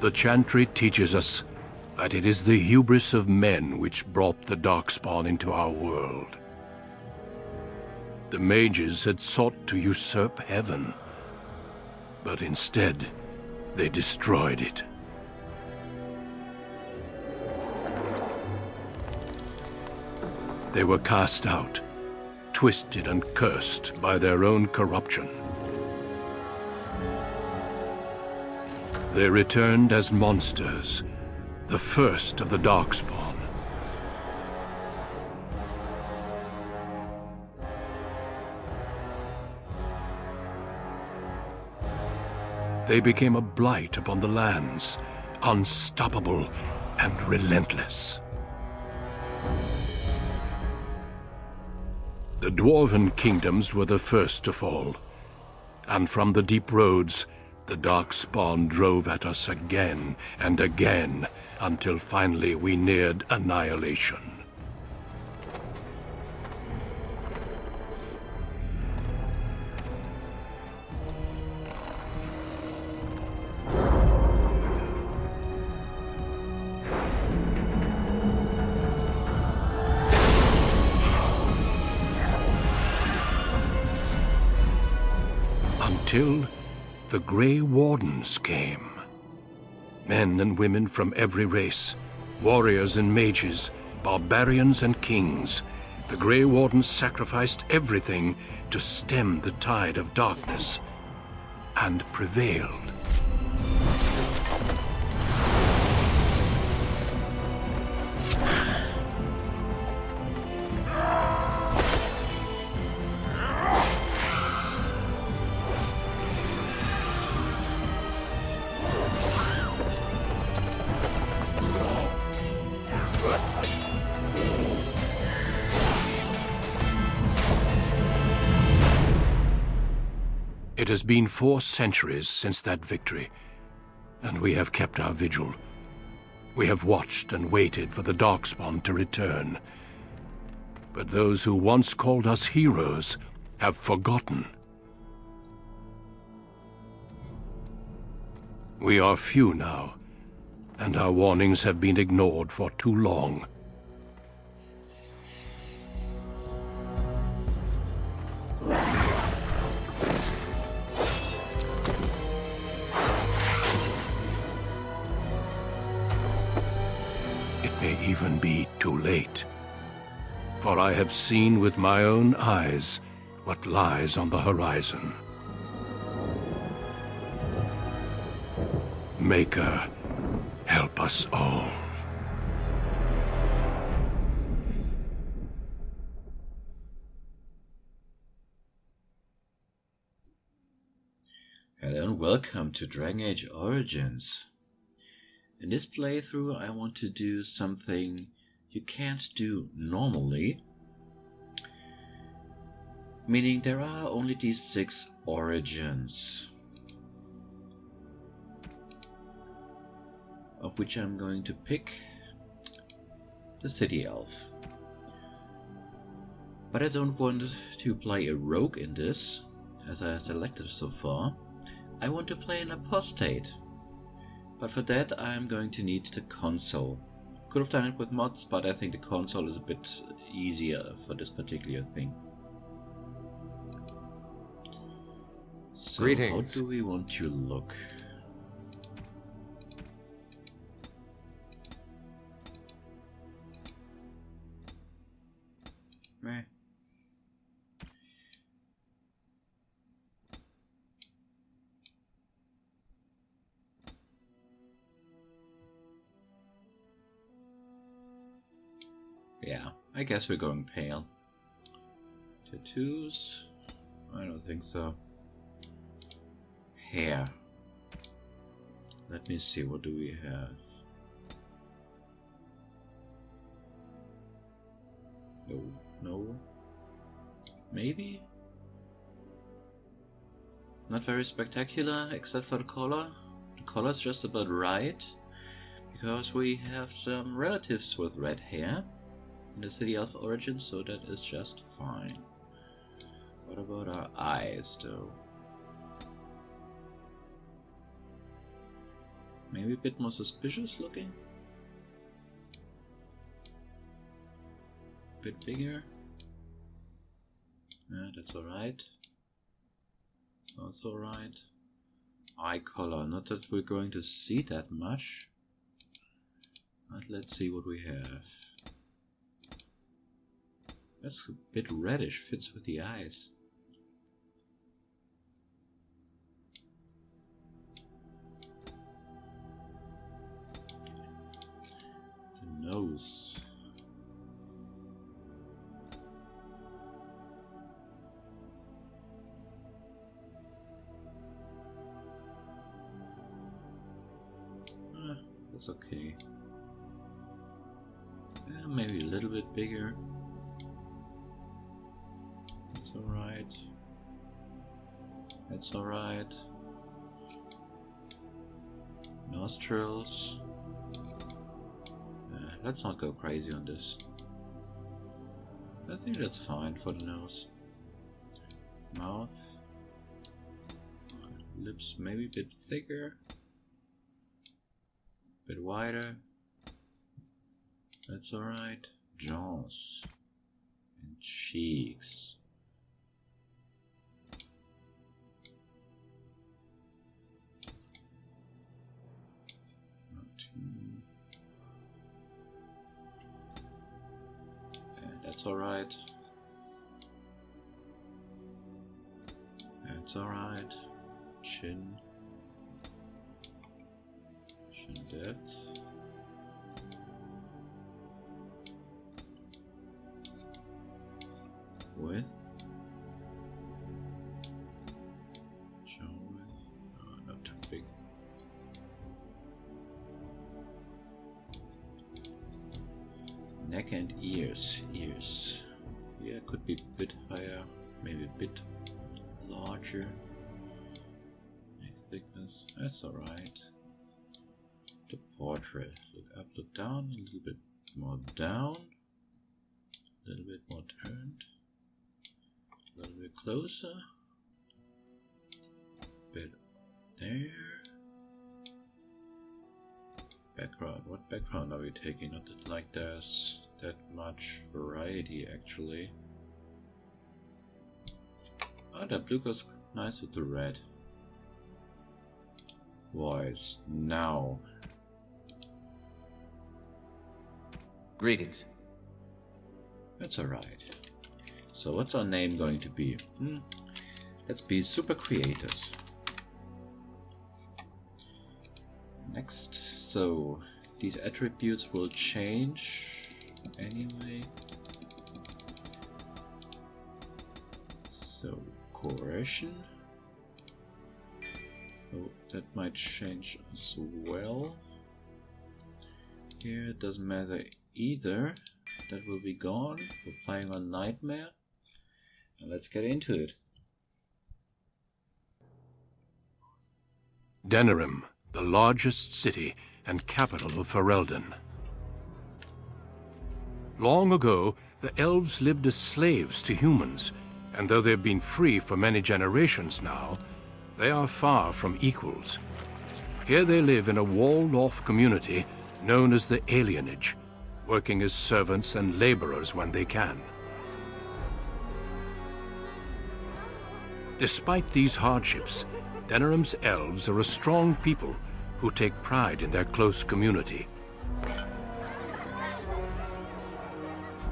The chantry teaches us that it is the hubris of men which brought the Darkspawn into our world. The mages had sought to usurp heaven, but instead they destroyed it. They were cast out, twisted and cursed by their own corruption. They returned as monsters, the first of the Darkspawn. They became a blight upon the lands, unstoppable and relentless. The dwarven kingdoms were the first to fall, and from the deep roads, the Darkspawn drove at us again and again, until finally we neared annihilation. Until the Grey Wardens came. Men and women from every race, warriors and mages, barbarians and kings. The Grey Wardens sacrificed everything to stem the tide of darkness, and prevailed. It has been 4 centuries since that victory, and we have kept our vigil. We have watched and waited for the Darkspawn to return. But those who once called us heroes have forgotten. We are few now, and our warnings have been ignored for too long. May even be too late. For I have seen with my own eyes what lies on the horizon. Maker, help us all. Hello and welcome to Dragon Age Origins. In this playthrough I want to do something you can't do normally. Meaning there are only these 6 origins, of which I'm going to pick the City Elf. But I don't want to play a rogue in this, as I selected so far. I want to play an apostate. But for that I'm going to need the console. Could have done it with mods, but I think the console is a bit easier for this particular thing. So Greetings. How do we want to look? Meh. Yeah, I guess we're going pale. Tattoos? I don't think so. Hair. Let me see, what do we have? No. Maybe? Not very spectacular, except for the color. The color's just about right, because we have some relatives with red hair in the City Elf origin, so that is just fine. What about our eyes, though? Maybe a bit more suspicious looking. Bit bigger. That's alright. That's alright. Eye color, not that we're going to see that much. But let's see what we have. That's a bit reddish, fits with the eyes. The nose. That's okay. Maybe a little bit bigger. That's alright. That's alright. Nostrils. Let's not go crazy on this. I think that's fine for the nose. Mouth. Lips maybe a bit thicker. Bit wider. That's alright. Jaws. And cheeks. Not too. That's alright. That's alright. Chin. Depth. Width. Jaw width. Oh, not too big. Neck and ears. Ears. Yeah, could be a bit higher, maybe a bit larger. Thickness. That's alright. The portrait. Look up, look down, a little bit more down, a little bit more turned, a little bit closer, bit there. Background. What background are we taking? Not that like there's that much variety actually. Oh, that blue goes nice with the red. Voice. Now. Greetings. That's alright. So what's our name going to be? Let's be super creators. Next. So these attributes will change anyway. So coercion. Oh, that might change as well. Here it doesn't matter either. That will be gone. We're playing on Nightmare. And let's get into it. Denerim, the largest city and capital of Ferelden. Long ago, the elves lived as slaves to humans, and though they've been free for many generations now, they are far from equals. Here they live in a walled-off community known as the Alienage, working as servants and laborers when they can. Despite these hardships, Denerim's elves are a strong people who take pride in their close community.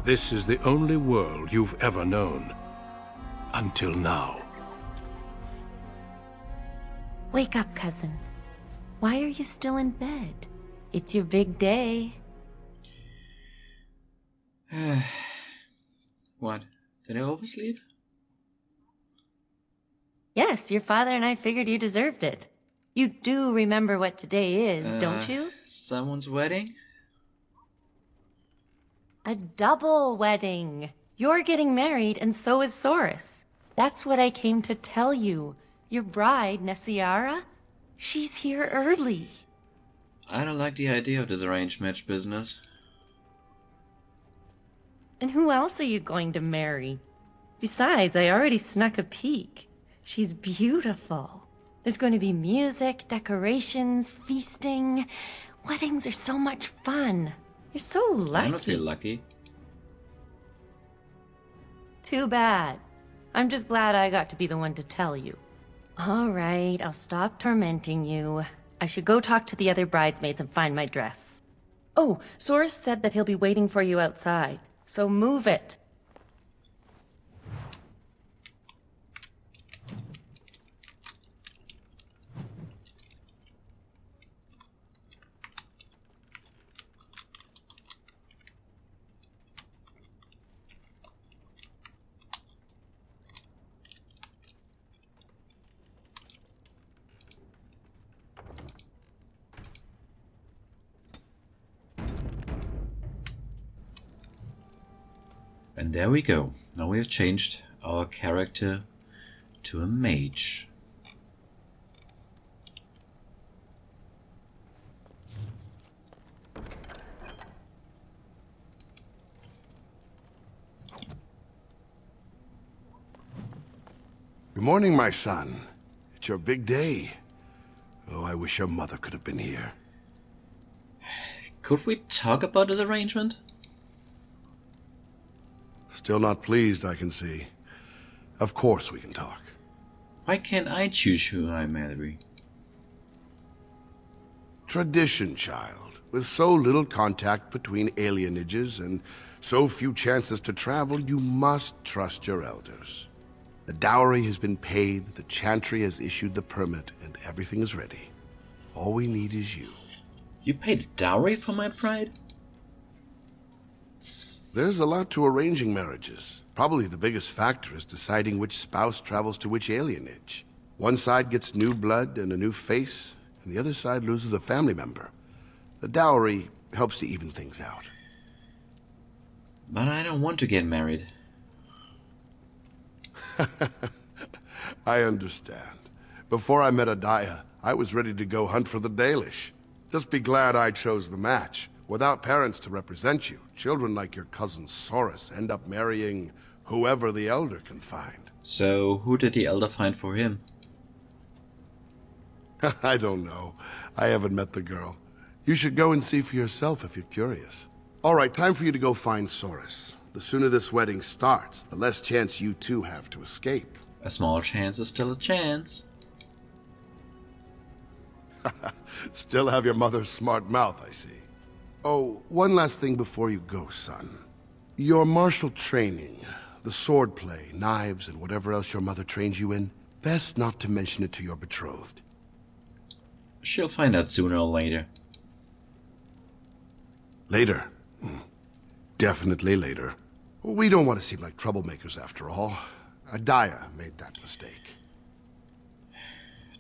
This is the only world you've ever known, until now. Wake up, cousin. Why are you still in bed? It's your big day. What? Did I oversleep? Yes, your father and I figured you deserved it. You do remember what today is, don't you? Someone's wedding? A double wedding. You're getting married, and so is Saurus. That's what I came to tell you. Your bride, Nessiara, she's here early. I don't like the idea of this arranged match business. And who else are you going to marry? Besides, I already snuck a peek. She's beautiful. There's going to be music, decorations, feasting. Weddings are so much fun. You're so lucky. I don't feel lucky. Too bad. I'm just glad I got to be the one to tell you. All right, I'll stop tormenting you. I should go talk to the other bridesmaids and find my dress. Oh, Soros said that he'll be waiting for you outside, so move it. And there we go. Now we have changed our character to a mage. Good morning, my son. It's your big day. Oh, I wish your mother could have been here. Could we talk about this arrangement? Still not pleased, I can see. Of course we can talk. Why can't I choose who I marry? Tradition, child. With so little contact between alienages and so few chances to travel, you must trust your elders. The dowry has been paid, the chantry has issued the permit, and everything is ready. All we need is you. You paid dowry for my bride? There's a lot to arranging marriages. Probably the biggest factor is deciding which spouse travels to which alienage. One side gets new blood and a new face, and the other side loses a family member. The dowry helps to even things out. But I don't want to get married. I understand. Before I met Adaya, I was ready to go hunt for the Dalish. Just be glad I chose the match. Without parents to represent you, children like your cousin Soros end up marrying whoever the Elder can find. So, who did the Elder find for him? I don't know. I haven't met the girl. You should go and see for yourself if you're curious. All right, time for you to go find Soros. The sooner this wedding starts, the less chance you two have to escape. A small chance is still a chance. Still have your mother's smart mouth, I see. Oh, one last thing before you go, son. Your martial training, the swordplay, knives, and whatever else your mother trains you in, best not to mention it to your betrothed. She'll find out sooner or later. Later? Definitely later. We don't want to seem like troublemakers after all. Adaya made that mistake.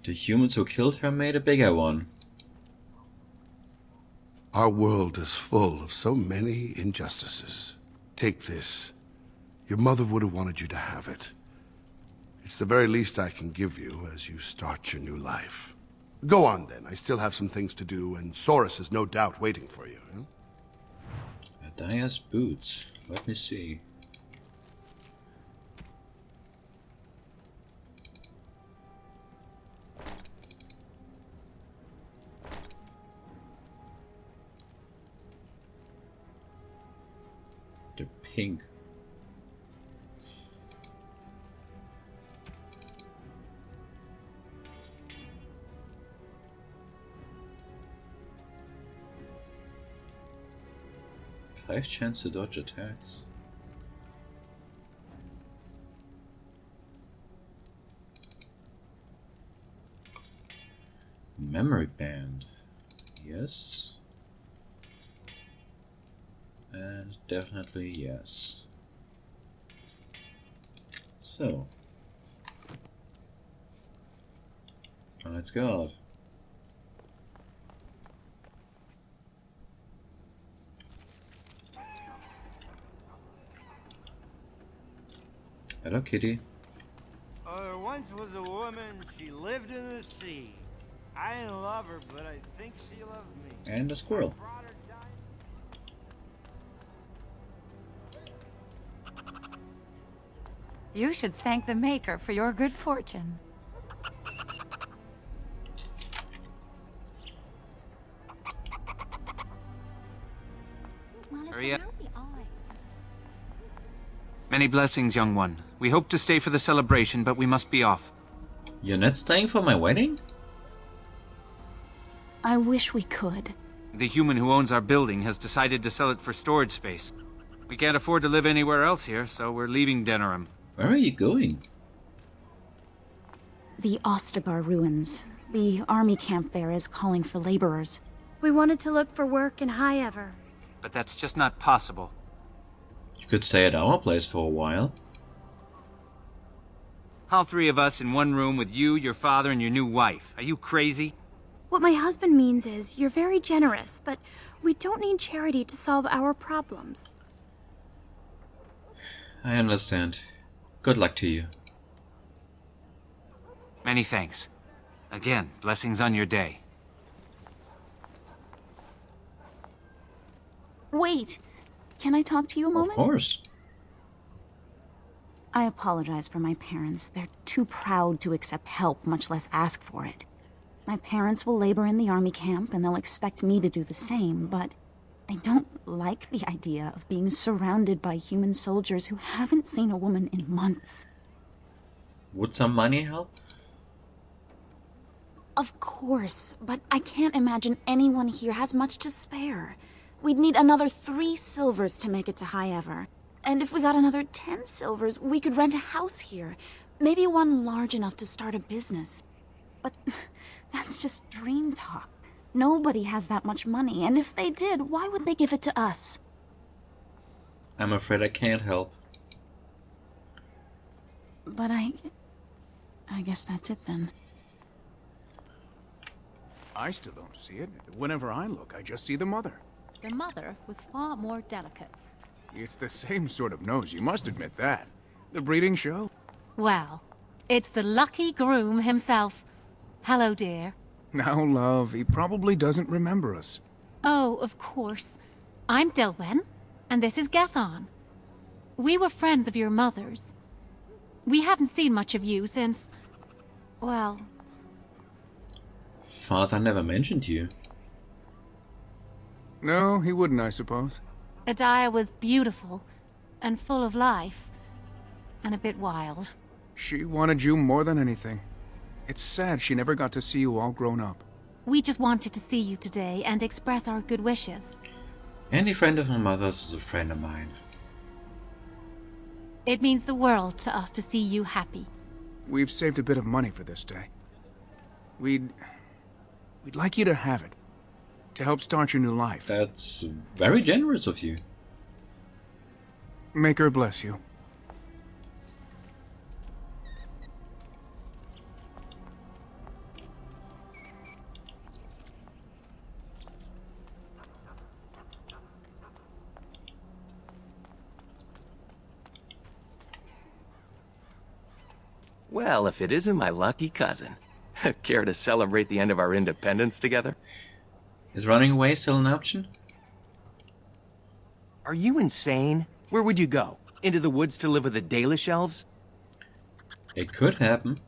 The humans who killed her made a bigger one. Our world is full of so many injustices. Take this. Your mother would have wanted you to have it. It's the very least I can give you as you start your new life. Go on then. I still have some things to do, and Soros is no doubt waiting for you. Adaya's boots. Let me see. They're pink. Five chance to dodge attacks. Memory band. Yes. And definitely yes. So. Let's go. Hello, kitty. There once was a woman, she lived in the sea. I didn't love her, but I think she loved me. And a squirrel. I brought her You should thank the Maker for your good fortune. Many blessings, young one. We hope to stay for the celebration, but we must be off. You're not staying for my wedding? I wish we could. The human who owns our building has decided to sell it for storage space. We can't afford to live anywhere else here, so we're leaving Denerim. Where are you going? The Ostagar ruins. The army camp there is calling for laborers. We wanted to look for work in High Ever. But that's just not possible. You could stay at our place for a while. All three of us in one room with you, your father, and your new wife. Are you crazy? What my husband means is, you're very generous, but we don't need charity to solve our problems. I understand. Good luck to you. Many thanks. Again, blessings on your day. Wait! Can I talk to you a moment? Of course. I apologize for my parents. They're too proud to accept help, much less ask for it. My parents will labor in the army camp, and they'll expect me to do the same, but I don't like the idea of being surrounded by human soldiers who haven't seen a woman in months. Would some money help? Of course, but I can't imagine anyone here has much to spare. We'd need another 3 silvers to make it to High Ever. And if we got another 10 silvers, we could rent a house here. Maybe one large enough to start a business. But that's just dream talk. Nobody has that much money, and if they did, why would they give it to us? I'm afraid I can't help. But I guess that's it then. I still don't see it. Whenever I look, I just see the mother. The mother was far more delicate. It's the same sort of nose, you must admit that. The breeding show? Well, it's the lucky groom himself. Hello, dear. Now, love, he probably doesn't remember us. Oh, of course. I'm Dilwen, and this is Gethon. We were friends of your mother's. We haven't seen much of you since... well... Father never mentioned you. No, he wouldn't, I suppose. Adia was beautiful, and full of life, and a bit wild. She wanted you more than anything. It's sad she never got to see you all grown up. We just wanted to see you today and express our good wishes. Any friend of my mother's is a friend of mine. It means the world to us to see you happy. We've saved a bit of money for this day. We'd like you to have it. To help start your new life. That's very generous of you. Make her bless you. Well, if it isn't my lucky cousin. Care to celebrate the end of our independence together? Is running away still an option? Are you insane? Where would you go? Into the woods to live with the Dalish elves? It could happen.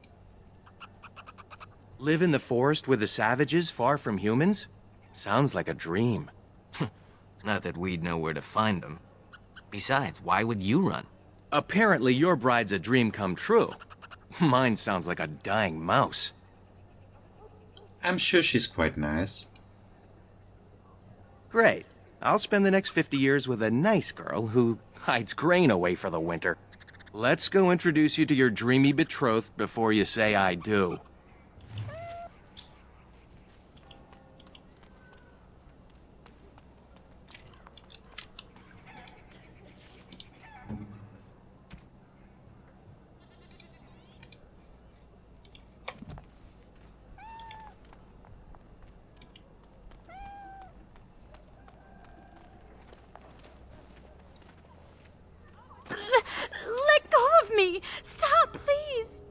Live in the forest with the savages, far from humans? Sounds like a dream. Not that we'd know where to find them. Besides, why would you run? Apparently your bride's a dream come true. Mine sounds like a dying mouse. I'm sure she's quite nice. Great. I'll spend the next 50 years with a nice girl who hides grain away for the winter. Let's go introduce you to your dreamy betrothed before you say I do. Let go of me! Stop, please!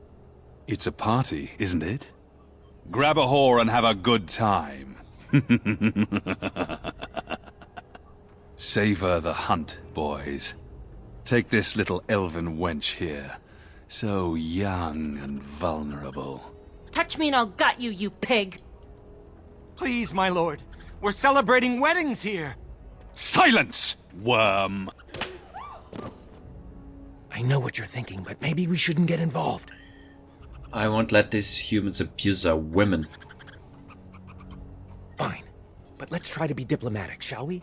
It's a party, isn't it? Grab a whore and have a good time. Savor the hunt, boys. Take this little elven wench here. So young and vulnerable. Touch me and I'll gut you, you pig! Please, my lord. We're celebrating weddings here. Silence, worm! I I know what you're thinking, but maybe we shouldn't get involved. I won't let these humans abuse our women. Fine, but let's try to be diplomatic, shall we?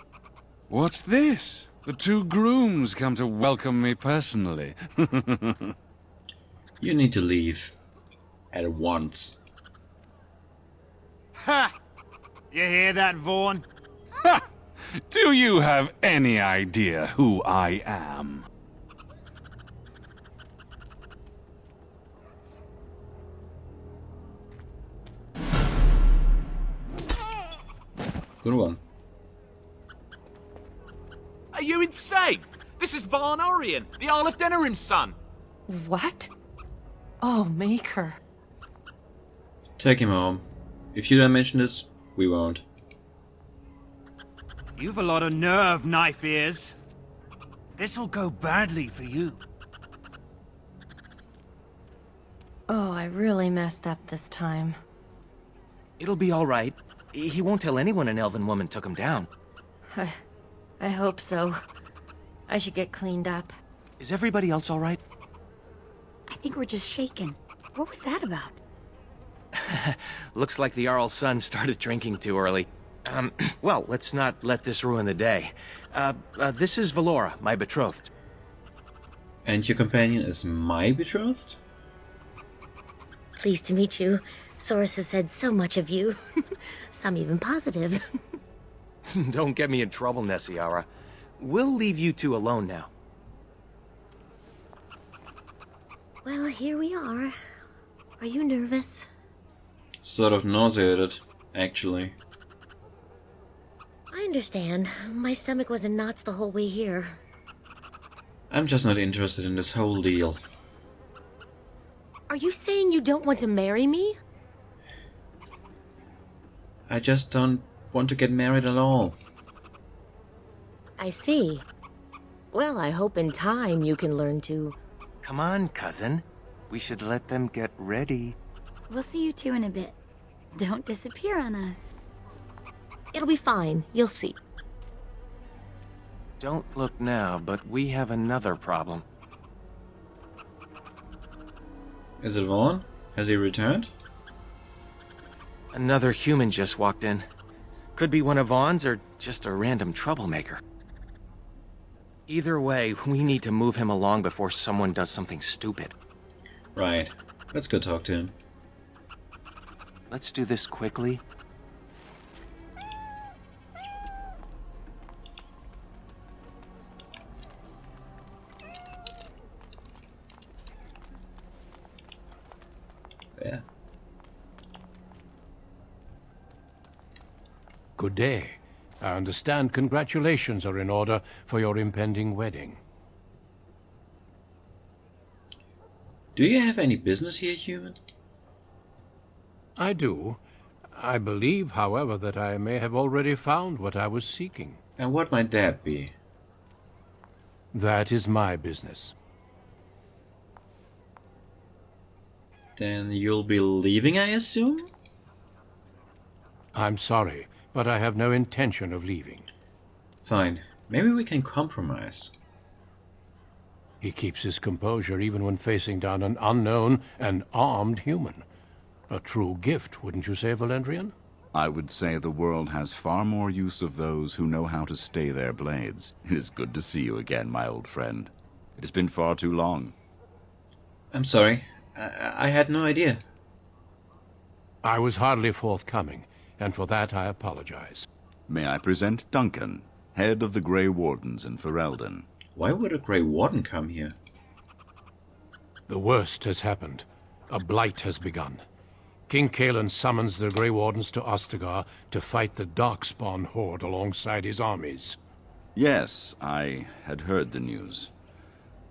What's this? The two grooms come to welcome me personally. You need to leave. At once. Ha! You hear that, Vaughn? Ha! Do you have any idea who I am? Good one. Are you insane? This is Varn Orion, the Earl of Denerim's son. What? Oh, Maker. Take him home. If you don't mention this, we won't. You've a lot of nerve, knife ears. This'll go badly for you. Oh, I really messed up this time. It'll be all right. He won't tell anyone an elven woman took him down. I hope so. I should get cleaned up. Is everybody else all right? I think we're just shaken. What was that about? Looks like the Jarl's son started drinking too early. Well, let's not let this ruin the day. This is Valora, my betrothed. And your companion is my betrothed? Pleased to meet you. Soros has said so much of you. Some even positive. Don't get me in trouble, Nessiara. We'll leave you two alone now. Well, here we are. Are you nervous? Sort of nauseated, actually. I understand. My stomach was in knots the whole way here. I'm just not interested in this whole deal. Are you saying you don't want to marry me? I just don't want to get married at all. I see. Well, I hope in time you can learn to... Come on, cousin. We should let them get ready. We'll see you two in a bit. Don't disappear on us. It'll be fine. You'll see. Don't look now, but we have another problem. Is it Vaughn? Has he returned? Another human just walked in. Could be one of Vaughn's or just a random troublemaker. Either way, we need to move him along before someone does something stupid. Right. Let's go talk to him. Let's do this quickly. Yeah. Good day. I understand congratulations are in order for your impending wedding. Do you have any business here, human? I do. I believe, however, that I may have already found what I was seeking. And what might that be? That is my business. Then you'll be leaving, I assume? I'm sorry, but I have no intention of leaving. Fine. Maybe we can compromise. He keeps his composure even when facing down an unknown and armed human. A true gift, wouldn't you say, Valendrian? I would say the world has far more use of those who know how to stay their blades. It is good to see you again, my old friend. It has been far too long. I'm sorry. I had no idea. I was hardly forthcoming, and for that I apologize. May I present Duncan, head of the Grey Wardens in Ferelden. Why would a Grey Warden come here? The worst has happened. A blight has begun. King Cailan summons the Grey Wardens to Ostagar to fight the Darkspawn horde alongside his armies. Yes, I had heard the news.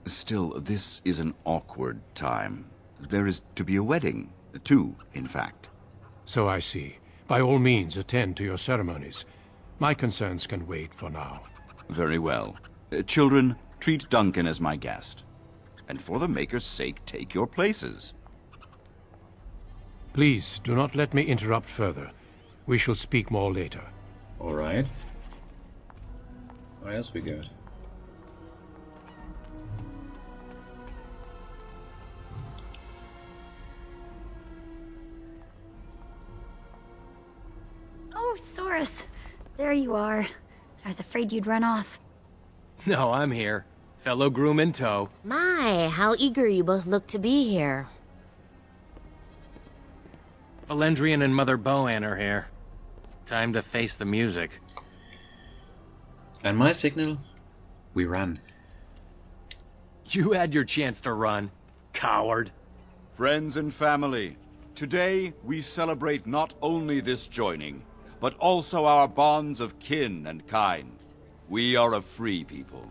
Still, this is an awkward time. There is to be a wedding. Two, in fact. So I see. By all means, attend to your ceremonies. My concerns can wait for now. Very well. Children, treat Duncan as my guest. And for the Maker's sake, take your places. Please, do not let me interrupt further. We shall speak more later. All right. What else we got? Oh, Saurus. There you are. I was afraid you'd run off. No, I'm here. Fellow groom in tow. My, how eager you both look to be here. Valendrian and Mother Boann are here. Time to face the music. And my signal? We run. You had your chance to run, coward. Friends and family, today we celebrate not only this joining, but also our bonds of kin and kind. We are a free people.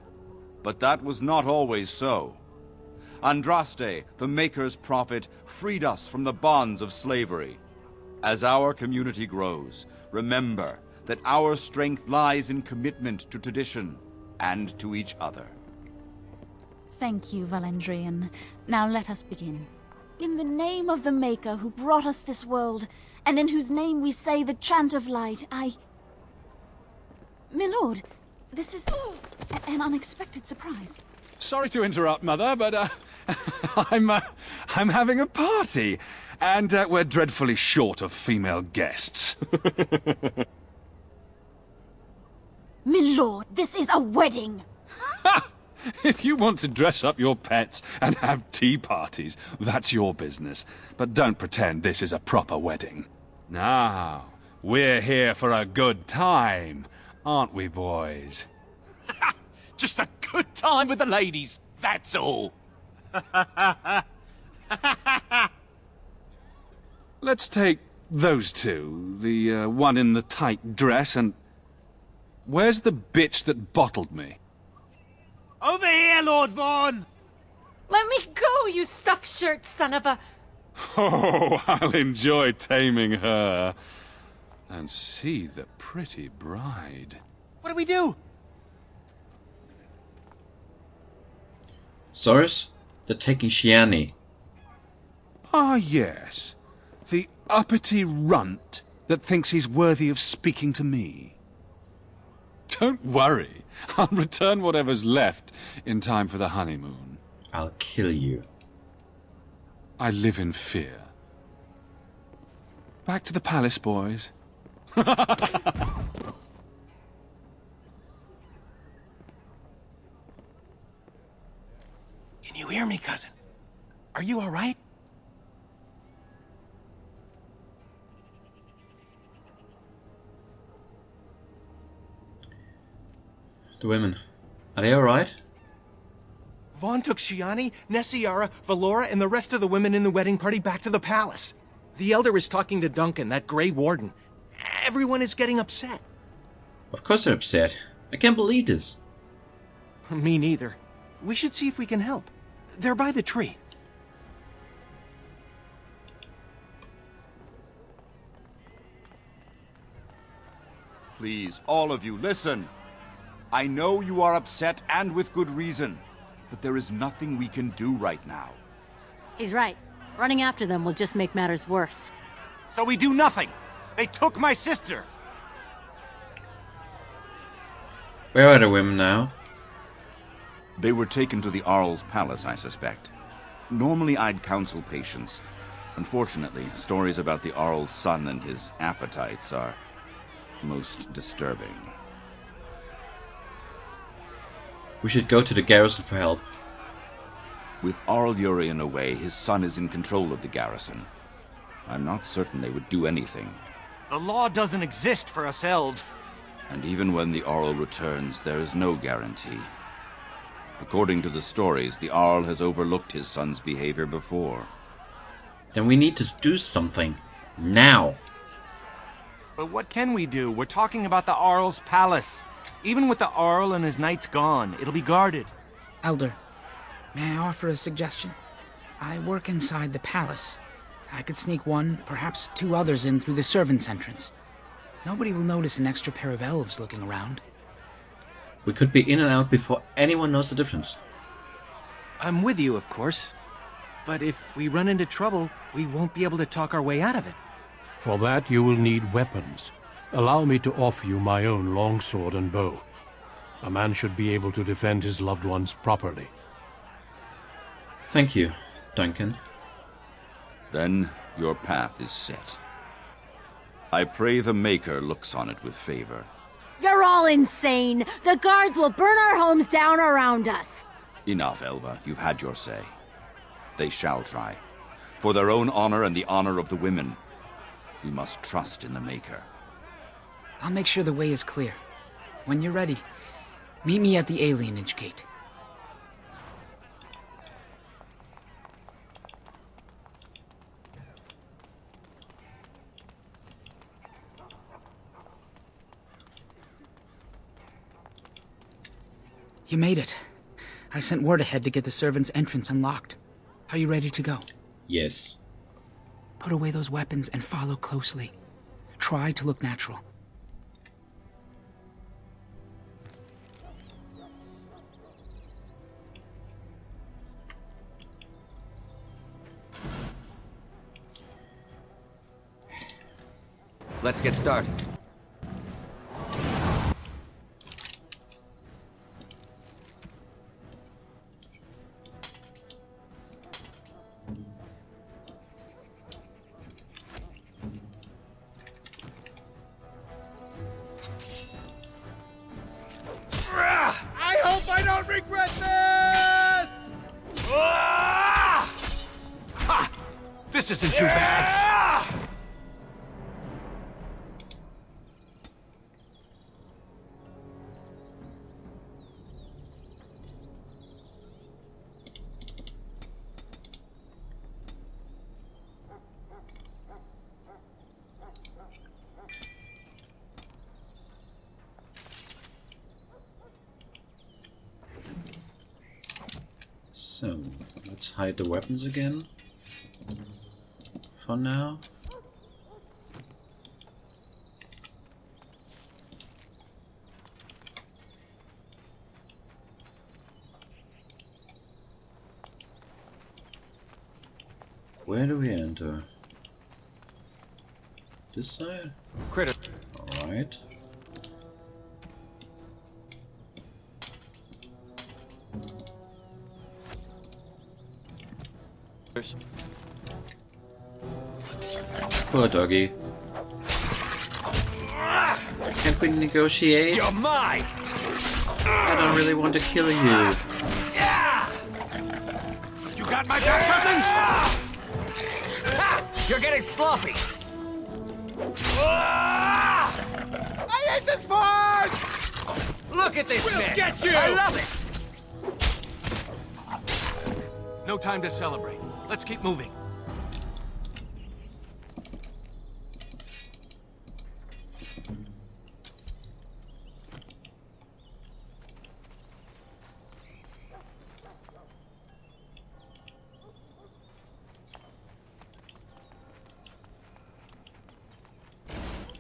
But that was not always so. Andraste, the Maker's prophet, freed us from the bonds of slavery. As our community grows, remember that our strength lies in commitment to tradition and to each other. Thank you, Valendrian. Now let us begin. In the name of the Maker who brought us this world, and in whose name we say the chant of light, Milord, this is an unexpected surprise. Sorry to interrupt, Mother, but I'm having a party, and we're dreadfully short of female guests. Milord, this is a wedding! If you want to dress up your pets and have tea parties, that's your business. But don't pretend this is a proper wedding. Now, we're here for a good time, aren't we, boys? Just a good time with the ladies, that's all. Let's take those two, the one in the tight dress and... Where's the bitch that bottled me? Over here, Lord Vaughn! Let me go, you stuffed shirt son of a... Oh, I'll enjoy taming her. And see the pretty bride. What do we do? Saurus, they're taking Shiani. Ah, yes. The uppity runt that thinks he's worthy of speaking to me. Don't worry. I'll return whatever's left in time for the honeymoon. I'll kill you. I live in fear. Back to the palace, boys. Can you hear me, cousin? Are you all right? The women. Are they alright? Vaughn took Shiani, Nessiara, Valora, and the rest of the women in the wedding party back to the palace. The Elder is talking to Duncan, that Grey Warden. Everyone is getting upset. Of course they're upset. I can't believe this. Me neither. We should see if we can help. They're by the tree. Please, all of you, listen. I know you are upset, and with good reason. But there is nothing we can do right now. He's right. Running after them will just make matters worse. So we do nothing. They took my sister. Where are the women now? They were taken to the Arl's palace, I suspect. Normally I'd counsel patience. Unfortunately, stories about the Arl's son and his appetites are most disturbing. We should go to the garrison for help. With Arl Urian away, his son is in control of the garrison. I'm not certain they would do anything. The law doesn't exist for us elves. And even when the Arl returns, there is no guarantee. According to the stories, the Arl has overlooked his son's behavior before. Then we need to do something. Now. But what can we do? We're talking about the Arl's palace. Even with the Arl and his knights gone, it'll be guarded. Elder, may I offer a suggestion? I work inside the palace. I could sneak one, perhaps two others in through the servants' entrance. Nobody will notice an extra pair of elves looking around. We could be in and out before anyone knows the difference. I'm with you, of course. But if we run into trouble, we won't be able to talk our way out of it. For that you will need weapons. Allow me to offer you my own longsword and bow. A man should be able to defend his loved ones properly. Thank you, Duncan. Then your path is set. I pray the Maker looks on it with favor. You're all insane! The guards will burn our homes down around us! Enough, Elva. You've had your say. They shall try. For their own honor and the honor of the women. We must trust in the Maker. I'll make sure the way is clear. When you're ready, meet me at the alienage gate. You made it. I sent word ahead to get the servants' entrance unlocked. Are you ready to go? Yes. Put away those weapons and follow closely. Try to look natural. Let's get started. I hope I don't regret this! Ha! This isn't too bad. So, let's hide the weapons again. For now. Where do we enter? This side? Critter. Alright. Poor doggy. Can't we negotiate? You're mine! I don't really want to kill you. You got my back, cousin? Ha! You're getting sloppy. I hate this part! Look at this We'll mess. get you! I love it. No time to celebrate. Let's keep moving.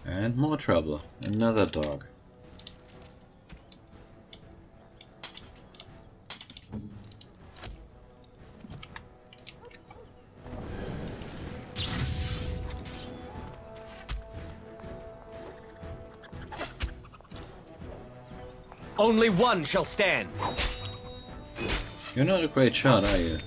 And more trouble. Another dog. Only one shall stand. You're not a great shot, are you?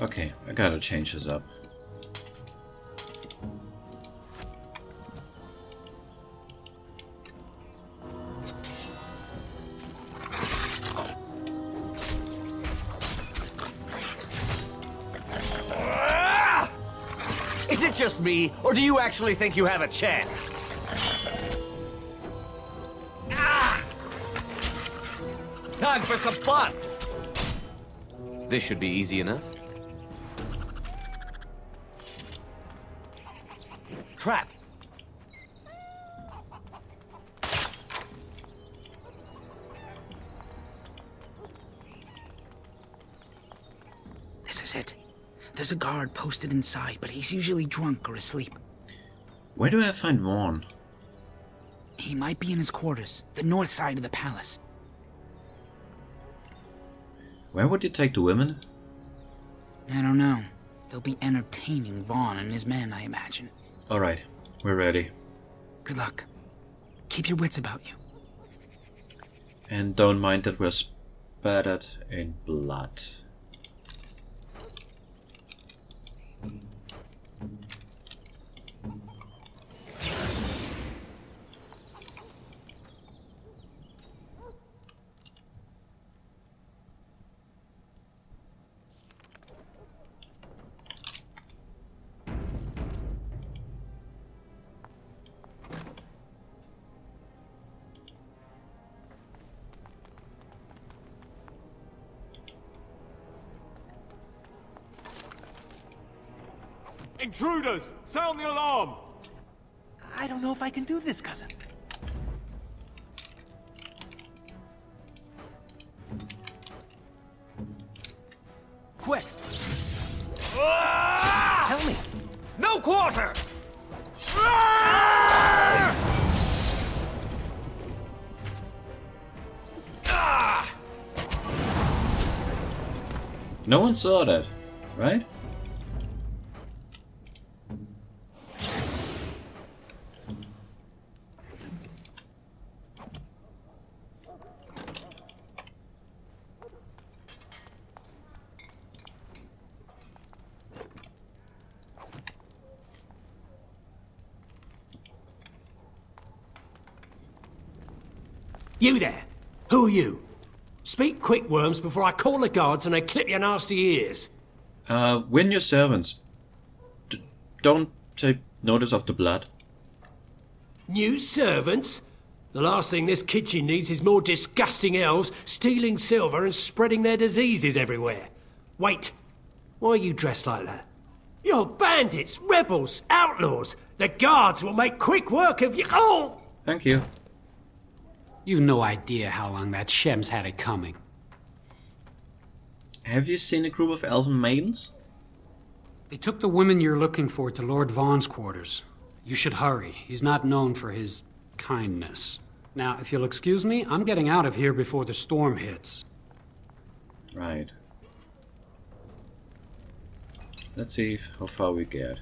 Okay, I gotta change this up. Is it just me, or do you actually think you have a chance? Time for some fun! This should be easy enough. Trap! This is it. There's a guard posted inside, but he's usually drunk or asleep. Where do I find Vaughn? He might be in his quarters, the north side of the palace. Where would you take the women? I don't know. They'll be entertaining Vaughn and his men, I imagine. Alright, we're ready. Good luck. Keep your wits about you. And don't mind that we're spattered in blood. Intruders! Sound the alarm! I don't know if I can do this, cousin. Quick! Help me! No quarter! No one saw that, right? You there! Who are you? Speak quick, worms, before I call the guards and they clip your nasty ears. We're your servants. Don't take notice of the blood. New servants? The last thing this kitchen needs is more disgusting elves stealing silver and spreading their diseases everywhere. Wait, why are you dressed like that? You're bandits, rebels, outlaws. The guards will make quick work of you. Oh! Thank you. You've no idea how long that Shem's had it coming. Have you seen a group of elven maidens? They took the women you're looking for to Lord Vaughn's quarters. You should hurry. He's not known for his kindness. Now, if you'll excuse me, I'm getting out of here before the storm hits. Right. Let's see how far we get.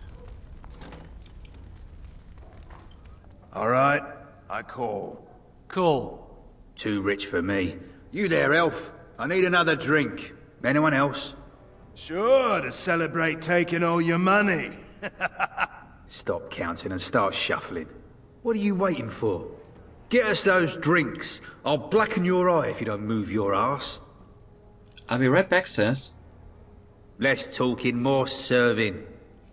All right, I call. Call. Too rich for me. You there, elf. I need another drink. Anyone else? Sure, to celebrate taking all your money. Stop counting and start shuffling. What are you waiting for? Get us those drinks. I'll blacken your eye if you don't move your ass. I'll be right back, sis. Less talking, more serving.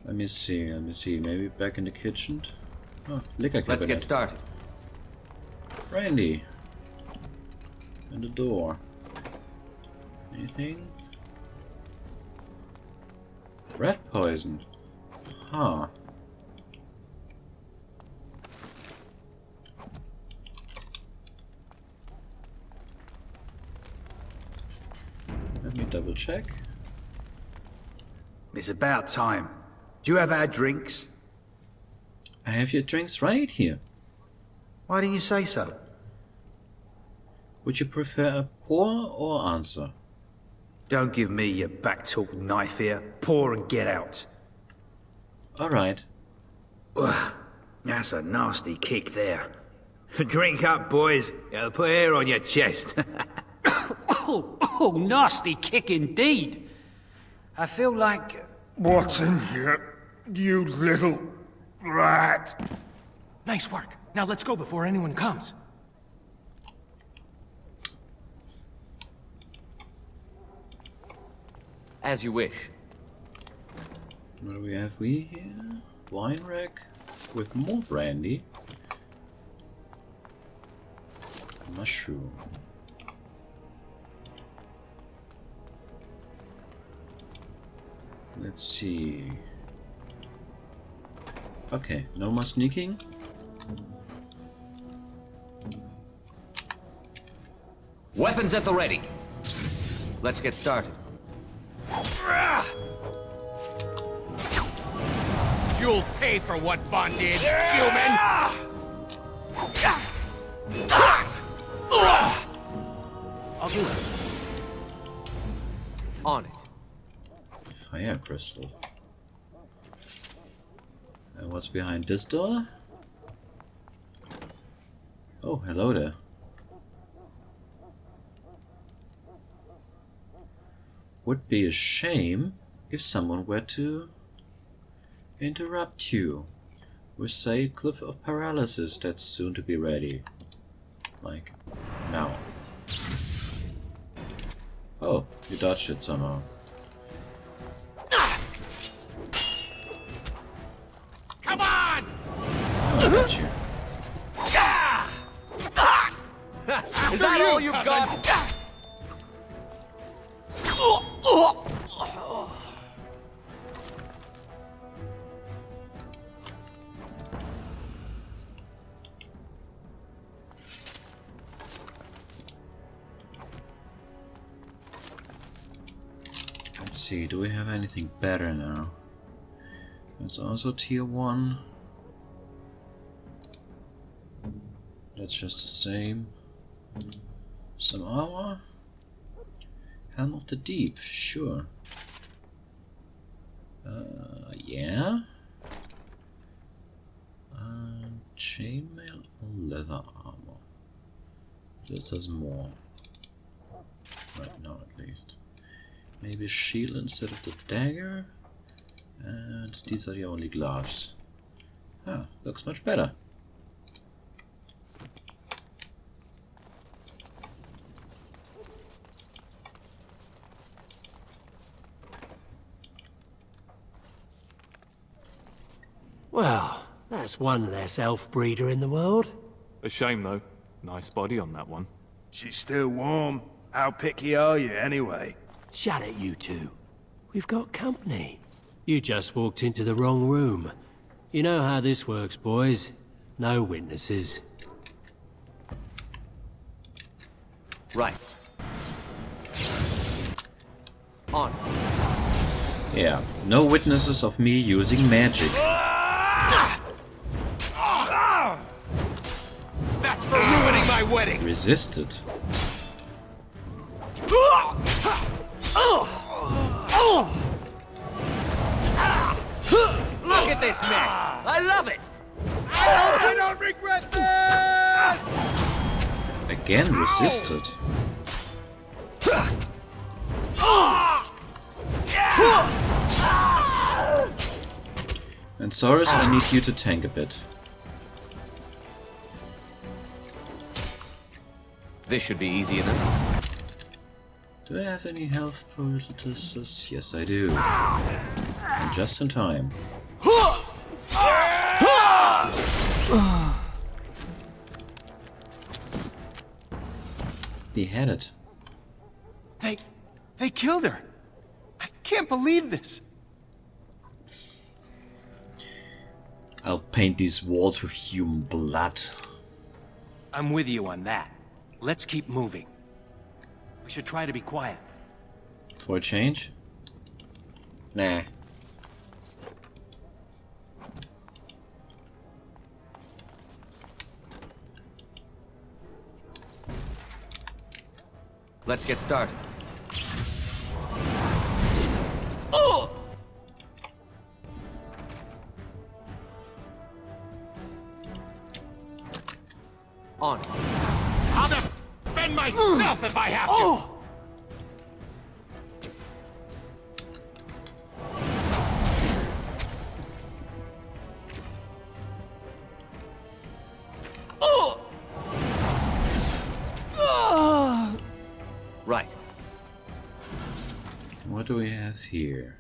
Let me see. Maybe back in the kitchen? Oh, liquor cabinet. Let's get started. Brandy. And the door. Anything? Rat poison. Huh. Let me double check. It's about time. Do you have our drinks? I have your drinks right here. Why didn't you say so? Would you prefer a pour or answer? Don't give me your back-talk knife here. Pour and get out. Alright. That's a nasty kick there. Drink up, boys. It'll put hair on your chest. Oh, nasty kick indeed. I feel like... What's in here, you little rat? Nice work. Now let's go before anyone comes. As you wish. What do we have here? Wine rack with more brandy. Mushroom. Let's see. Okay, no more sneaking. Weapons at the ready. Let's get started. You'll pay for what Vaughn did, human! I'll do it. On it. Fire crystal. And what's behind this door? Oh, hello there. Would be a shame if someone were to interrupt you with, say, Cliff of Paralysis that's soon to be ready. Like, now. Oh, you dodged it somehow. Come on! Oh, I got you. Is that all you've got? Let's see, do we have anything better now? That's also tier 1. That's just the same. Some armor. Helm of the Deep, sure. Yeah. Chainmail or leather armor. This does more. Right now, at least. Maybe shield instead of the dagger. And these are the only gloves. Ah, looks much better. Well, that's one less elf breeder in the world. A shame, though. Nice body on that one. She's still warm. How picky are you, anyway? Shut it, you two. We've got company. You just walked into the wrong room. You know how this works, boys. No witnesses. Right. On. Yeah, no witnesses of me using magic. That's for ruining my wedding! Resisted. Look at this mess! I love it! I hope I don't regret this! Again resisted. And Saurus, I need you to tank a bit. This should be easy enough. Do I have any health poultices? Yes, I do. And just in time. Beheaded. They killed her! I can't believe this! I'll paint these walls with human blood. I'm with you on that. Let's keep moving. We should try to be quiet. For a change? Nah. Let's get started. On. I'll defend myself if I have to! Right. What do we have here?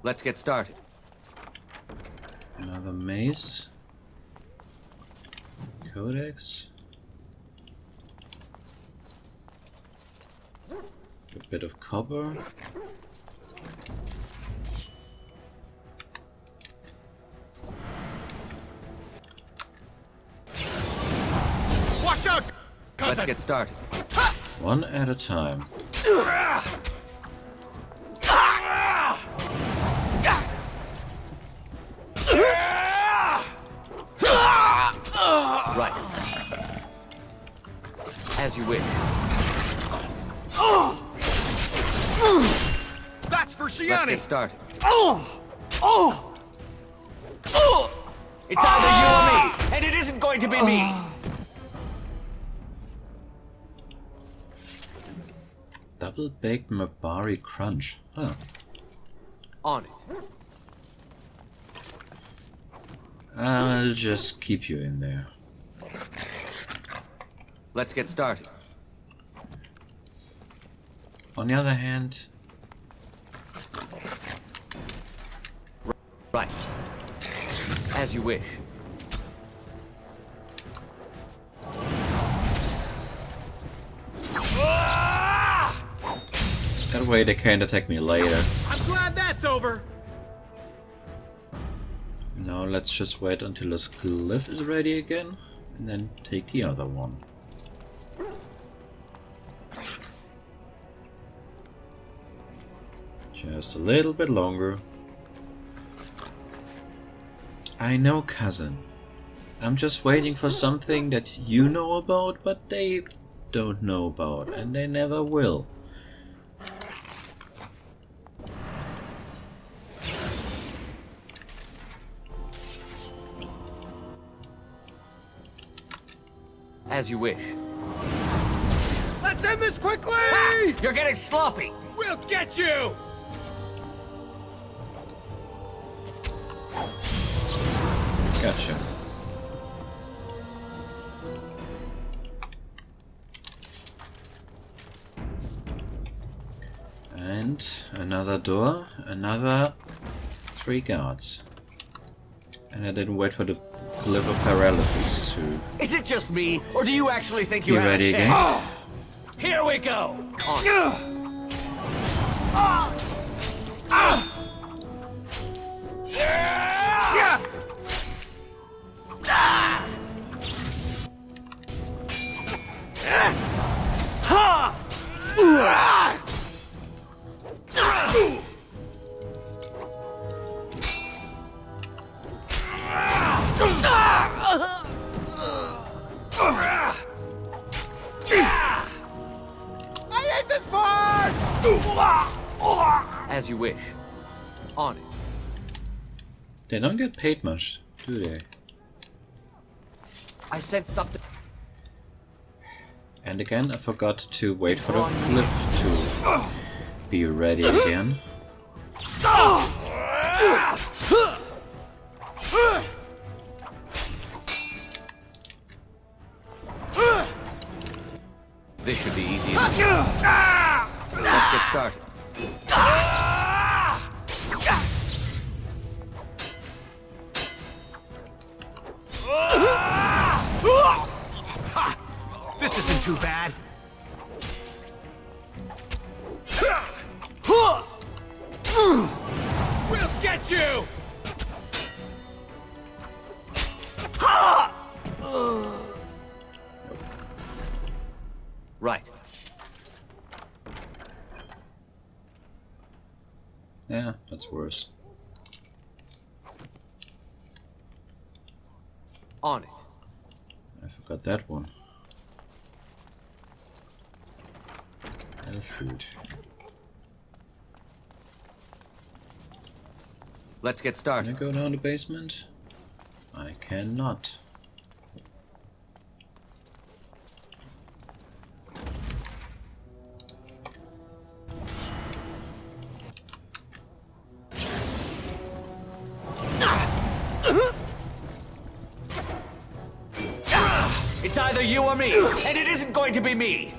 Let's get started. Another mace. Codex. A bit of copper. Watch out, cousin! Let's get started. One at a time. Right. As you wish. That's for sure! Frusciante! Let's get started. Oh! Oh! Oh! It's either you or me, and it isn't going to be me. Double baked Mabari crunch. Huh. On it. I'll just keep you in there. Let's get started. On the other hand, right. As you wish. that way they can't attack me later. I'm glad that's over. Now let's just wait until this glyph is ready again, and then take the other one. Just a little bit longer. I know, cousin. I'm just waiting for something that you know about, but they don't know about, and they never will. As you wish. Let's end this quickly! Ah, you're getting sloppy! We'll get you! Gotcha. And another door, another 3 guards. And I didn't wait for the glyph of paralysis to Is it just me, or do you actually think you be have ready a chance? again. Oh, here we go! I hate this part! As you wish. On it. They don't get paid much, do they? I said something. And again, I forgot to wait for the glyph to be ready again. This should be easy enough. Let's get started. This isn't too bad. We'll get you! Right. Yeah, that's worse. On it. I forgot that one. And food. Let's get started. Can I go down the basement? I cannot. It's either you or me, and it isn't going to be me.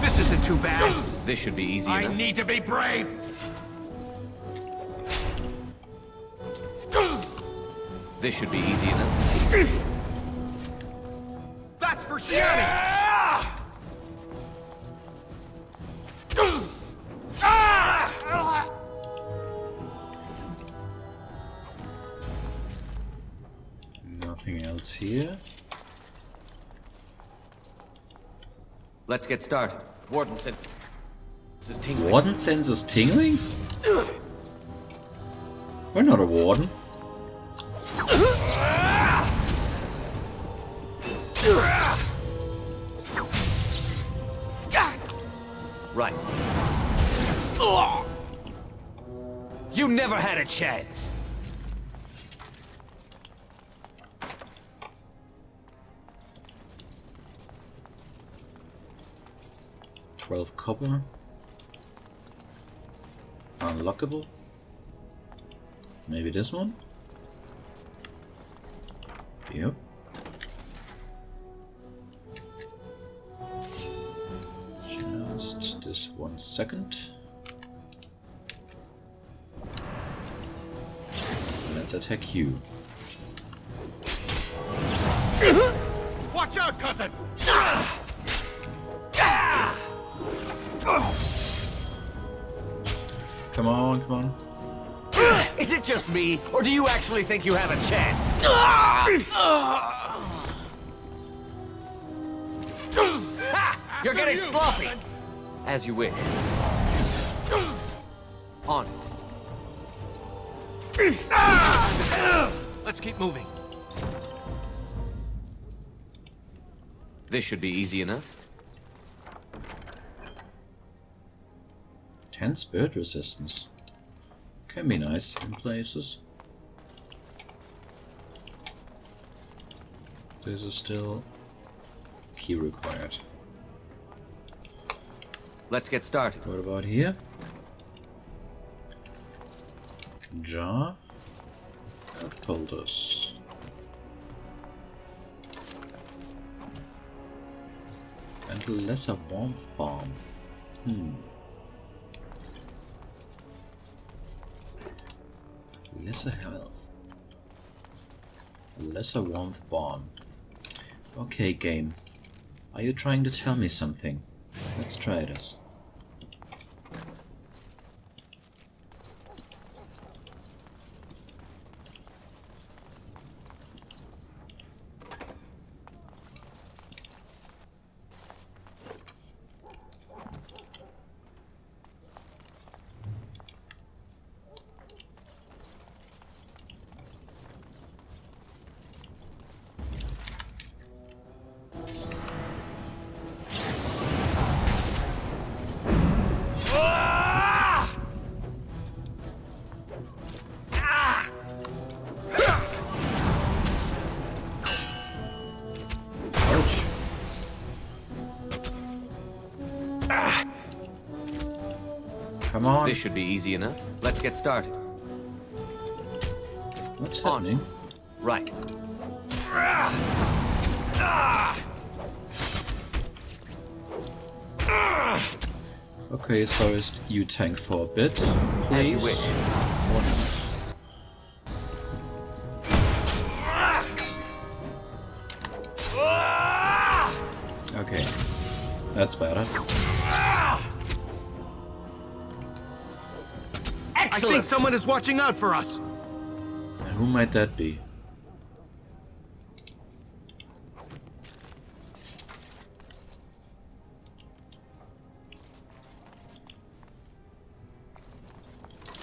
This isn't too bad. This should be easy I enough. need to be brave. This should be easy enough. That's for Shiani. Nothing else here. Let's get started. Warden said this is tingling. Warden sense is tingling? We're not a warden. Right. You never had a chance. $12 copper. Unlockable. Maybe this one? Yep. Just this 1 second. Let's attack you. Watch out, cousin! Come on, come on. Is it just me, or do you actually think you have a chance? Ha! You're getting sloppy! As you wish. On it. Let's keep moving. This should be easy enough. 10 spirit resistance. Can be nice in places. This is still key required. Let's get started. What about here? Jar of polders. And lesser warmth bomb. Lesser health. Lesser warmth bomb. Okay, game. Are you trying to tell me something? Let's try this. Come on. This should be easy enough. Let's get started. What's happening? Right. Okay, so you tank for a bit, please. As you wish. Or not. Okay, that's better. I think someone is watching out for us. Who might that be?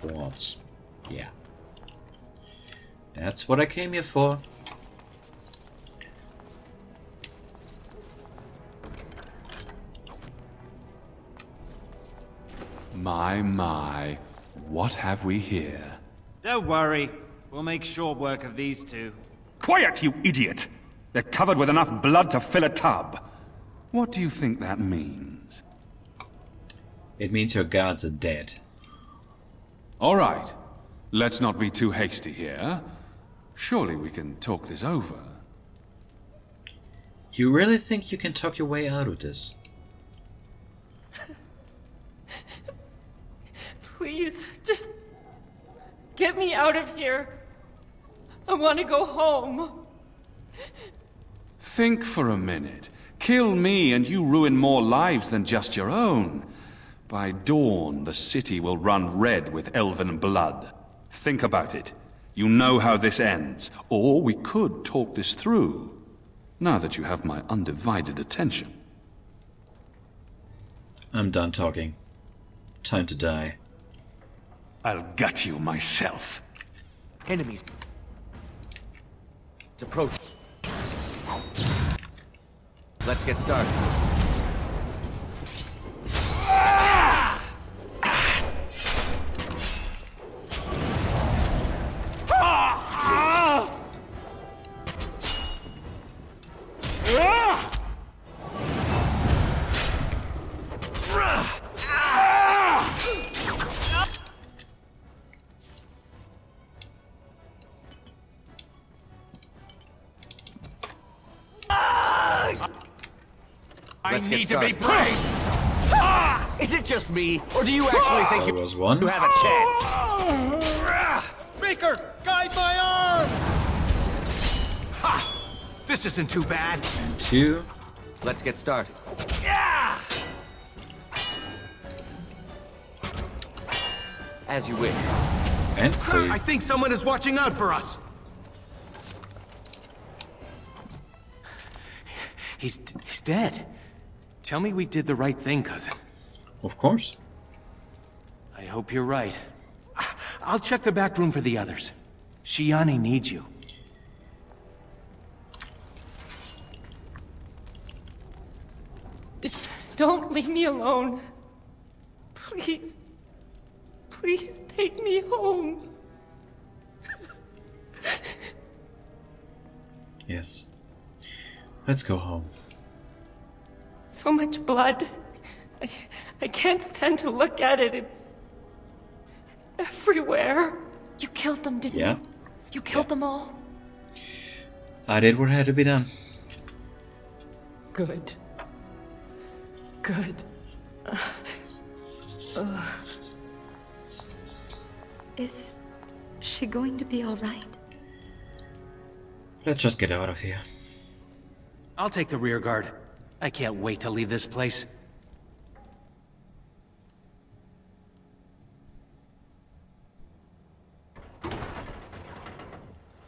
Quartz. Yeah. That's what I came here for. My. What have we here? Don't worry. We'll make short work of these two. Quiet, you idiot! They're covered with enough blood to fill a tub. What do you think that means? It means your guards are dead. All right. Let's not be too hasty here. Surely we can talk this over. You really think you can talk your way out of this? Please, just get me out of here. I want to go home. Think for a minute. Kill me and you ruin more lives than just your own. By dawn, the city will run red with elven blood. Think about it. You know how this ends. Or we could talk this through, now that you have my undivided attention. I'm done talking. Time to die. I'll gut you myself. Enemies. It's approaching. Let's get started. Let's get need to be started. praised! Ah! Is it just me, or do you actually think There was one. you have a chance? Maker, guide my arm! Ha! This isn't too bad. And 2. Let's get started. Yeah! As you wish. And 3. I think someone is watching out for us. He's dead. Tell me we did the right thing, cousin. Of course. I hope you're right. I'll check the back room for the others. Shiani needs you. Don't leave me alone. Please. Please take me home. Yes. Let's go home. So much blood. I can't stand to look at it. It's everywhere. You killed them, didn't Yeah. you? You killed them all. I did what had to be done. Good. Good. Is she going to be all right? Let's just get out of here. I'll take the rear guard. I can't wait to leave this place.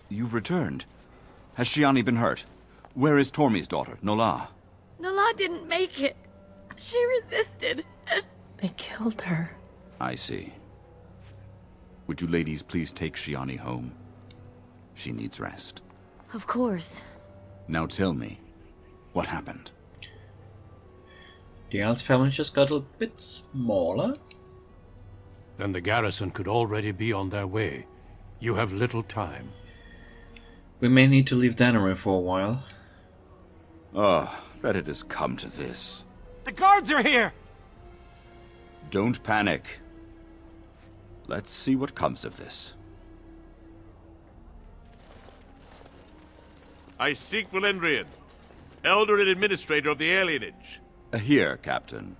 You've returned. Has Shiani been hurt? Where is Tormi's daughter, Nola? Nola didn't make it. She resisted, and They killed her. I see. Would you ladies please take Shiani home? She needs rest. of course. Now tell me, what happened? The Al's family just got a bit smaller. Then the garrison could already be on their way. You have little time. We may need to leave Danarim for a while. Oh, that it has come to this. The guards are here! Don't panic. Let's see what comes of this. I seek Valendrian, Elder and Administrator of the Alienage. Here, Captain.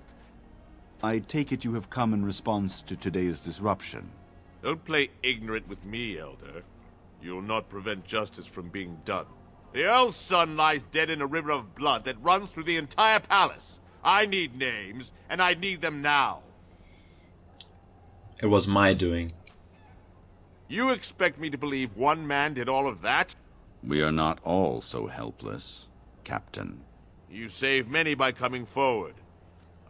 I take it you have come in response to today's disruption. Don't play ignorant with me, Elder. You'll not prevent justice from being done. The Earl's son lies dead in a river of blood that runs through the entire palace. I need names, and I need them now. It was my doing. You expect me to believe one man did all of that? We are not all so helpless, Captain. You saved many by coming forward.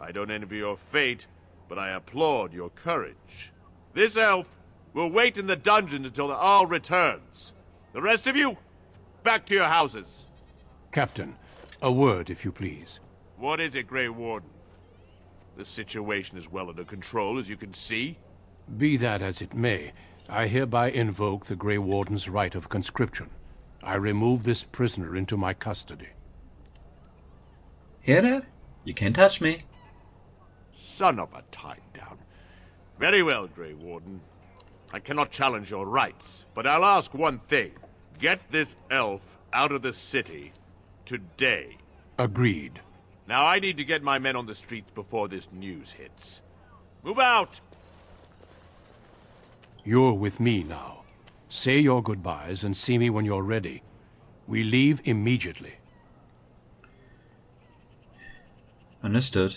I don't envy your fate, but I applaud your courage. This elf will wait in the dungeon until the Earl returns. The rest of you, back to your houses. Captain, a word, if you please. What is it, Grey Warden? The situation is well under control, as you can see. Be that as it may, I hereby invoke the Grey Warden's right of conscription. I remove this prisoner into my custody. Hear that? You can't touch me. Son of a tie-down. Very well, Grey Warden. I cannot challenge your rights, but I'll ask one thing. Get this elf out of the city today. Agreed. Now I need to get my men on the streets before this news hits. Move out! You're with me now. Say your goodbyes and see me when you're ready. We leave immediately. Understood.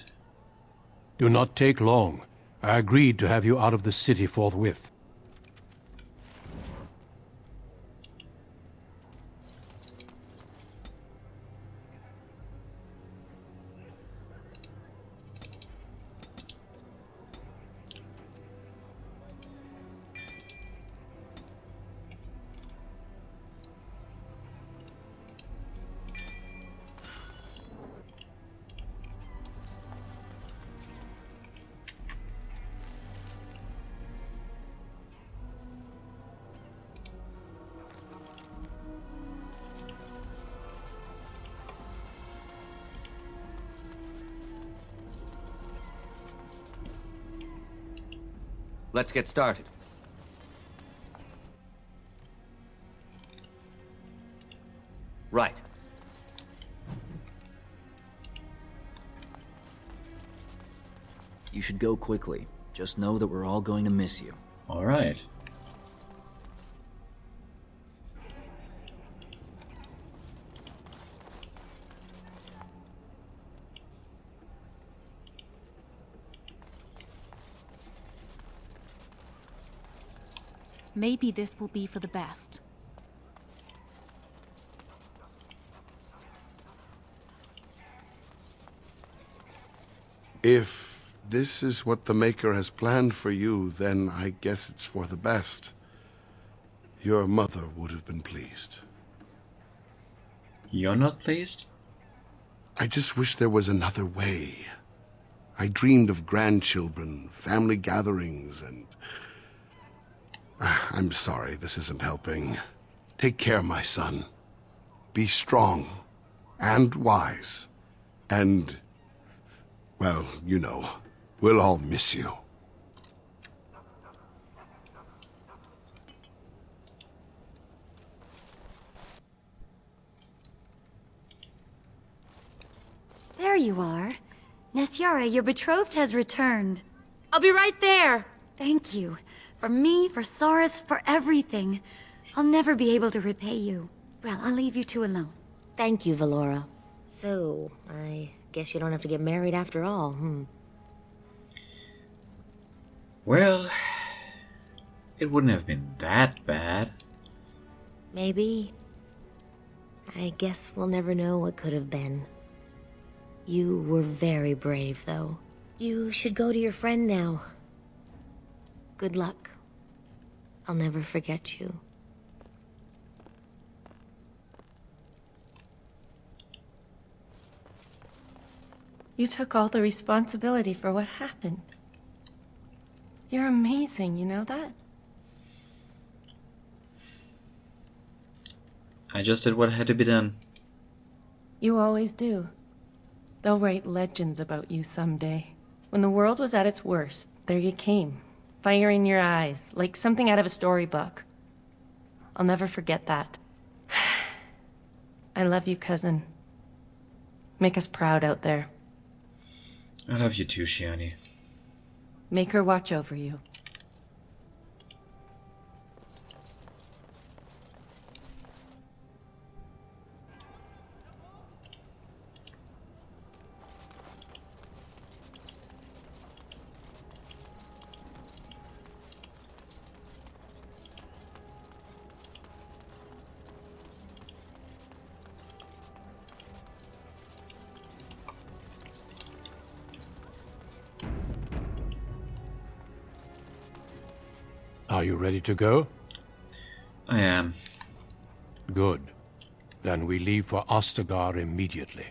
Do not take long. I agreed to have you out of the city forthwith. Let's get started. Right. You should go quickly. Just know that we're all going to miss you. Alright. Maybe this will be for the best. If this is what the Maker has planned for you, then I guess it's for the best. Your mother would have been pleased. You're not pleased? I just wish there was another way. I dreamed of grandchildren, family gatherings, and... I'm sorry, this isn't helping. Take care, my son. Be strong and wise. And, well, you know, we'll all miss you. There you are. Nesyara, your betrothed has returned. I'll be right there. Thank you. For me, for Saurus, for everything. I'll never be able to repay you. Well, I'll leave you two alone. Thank you, Valora. So, I guess you don't have to get married after all, Well, it wouldn't have been that bad. Maybe. I guess we'll never know what could have been. You were very brave, though. You should go to your friend now. Good luck. I'll never forget you. You took all the responsibility for what happened. You're amazing, you know that? I just did what had to be done. You always do. They'll write legends about you someday. When the world was at its worst, there you came. Fire in your eyes, like something out of a storybook. I'll never forget that. I love you, cousin. Make us proud out there. I love you too, Shiani. Make her watch over you. Are you ready to go? I am. Good. Then we leave for Ostagar immediately.